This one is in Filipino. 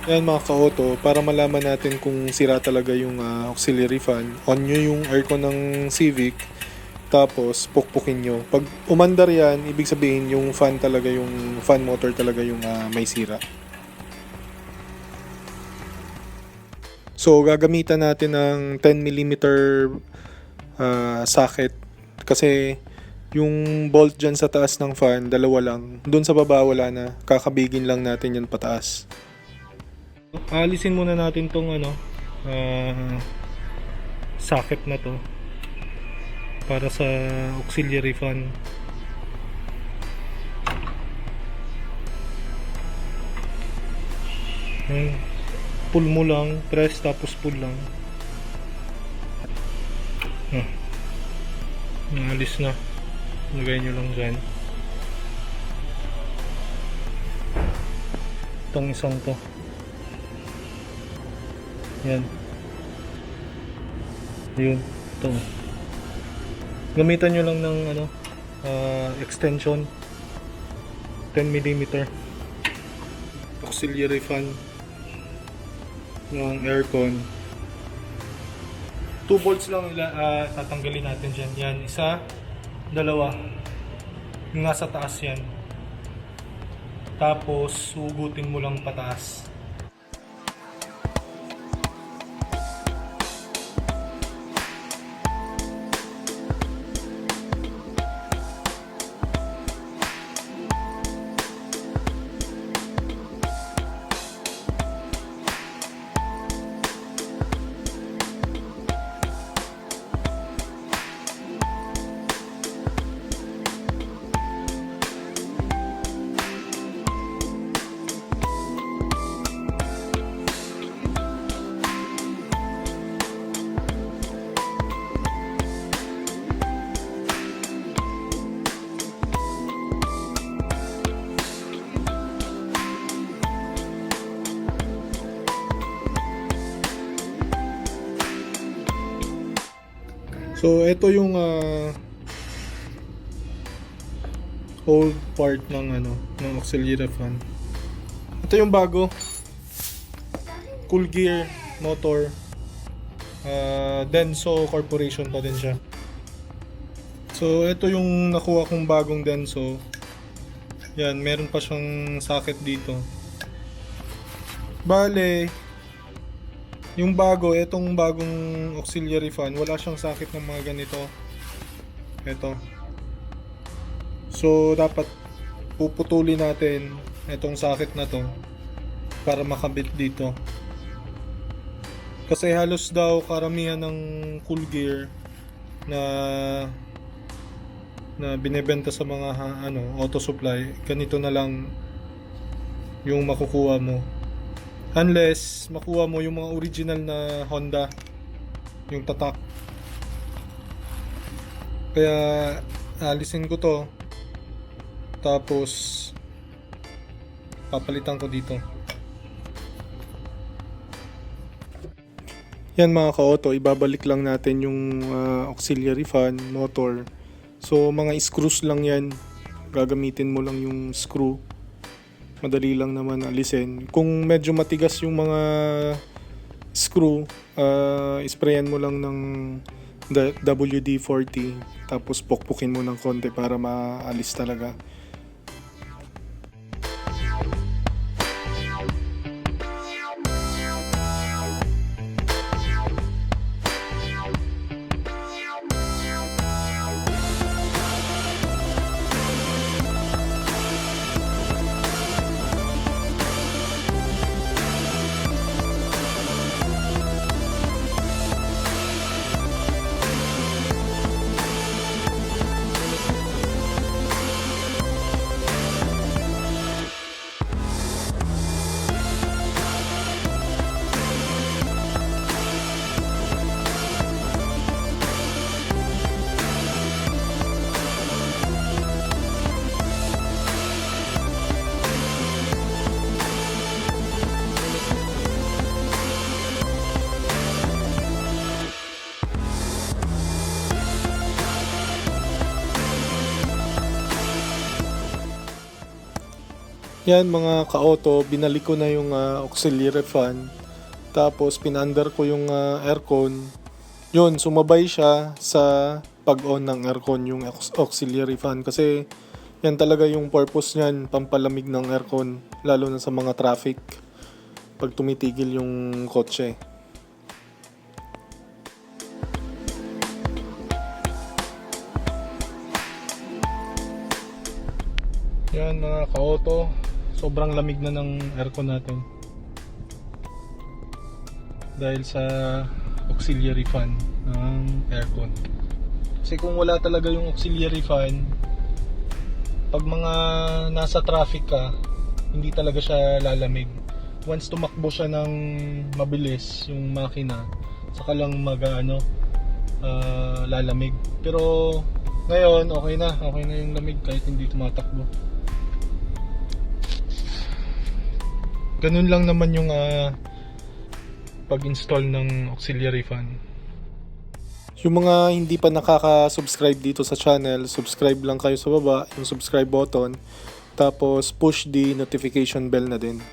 Yan mga ka-auto, para malaman natin kung sira talaga yung auxiliary fan, on nyo yung aircon ng Civic, tapos pukpukin nyo. Pag umandar yan, ibig sabihin yung fan talaga, yung fan motor talaga yung may sira. So gagamitan natin ng 10mm socket kasi yung bolt dyan sa taas ng fan, dalawa lang. Doon sa baba wala na, kakabigin lang natin yan pataas. Alisin muna natin tong socket na to para sa auxiliary fan. Pull mo lang, press tapos pull lang. Naalis na. Lagay nyo lang dyan. Itong isang to. Yan. Yun. Ito. Gamitan nyo lang ng extension. 10mm. Auxiliary fan ng aircon. 2 volts lang tatanggalin natin dyan. Yan. Isa. Dalawa. Yung nasa taas yan. Tapos, hugutin mo lang pataas. So ito yung old part ng ng auxiliary fan. Ito yung bago. Cool Gear motor. Denso Corporation pa din siya. So ito yung nakuha kong bagong Denso. Yan, meron pa siyang socket dito. Bale, yung bago, itong bagong auxiliary fan, wala siyang socket ng mga ganito. Ito. So, dapat puputulin natin itong socket na to para makabit dito. Kasi halos daw karamihan ng Cool Gear na binebenta sa mga auto supply, ganito na lang yung makukuha mo. Unless makuha mo yung mga original na Honda, yung tatak. Kaya alisin ko to, tapos papalitan ko dito. Yan mga ka-auto, ibabalik lang natin yung auxiliary fan motor. So mga screws lang yan, gagamitin mo lang yung screw. Madali lang naman alisin. Kung medyo matigas yung mga screw, sprayan mo lang ng WD-40 tapos pukpukin mo ng konti para maalis talaga. Yan mga ka-auto, binalik ko na yung auxiliary fan. Tapos pinandar ko yung aircon. Yun, sumabay siya sa pag-on ng aircon yung auxiliary fan. Kasi yan talaga yung purpose niyan, pampalamig ng aircon. Lalo na sa mga traffic. Pag tumitigil yung kotse. Yan mga ka-auto, sobrang lamig na ng aircon natin dahil sa auxiliary fan ng aircon. Kasi kung wala talaga yung auxiliary fan, pag mga nasa traffic ka, hindi talaga siya lalamig. Once tumakbo siya ng mabilis yung makina, saka lang lalamig. Pero ngayon okay na yung lamig kahit hindi tumatakbo. Ganun lang naman yung pag-install ng auxiliary fan. Yung mga hindi pa nakaka-subscribe dito sa channel, subscribe lang kayo sa baba, yung subscribe button, tapos push the notification bell na din.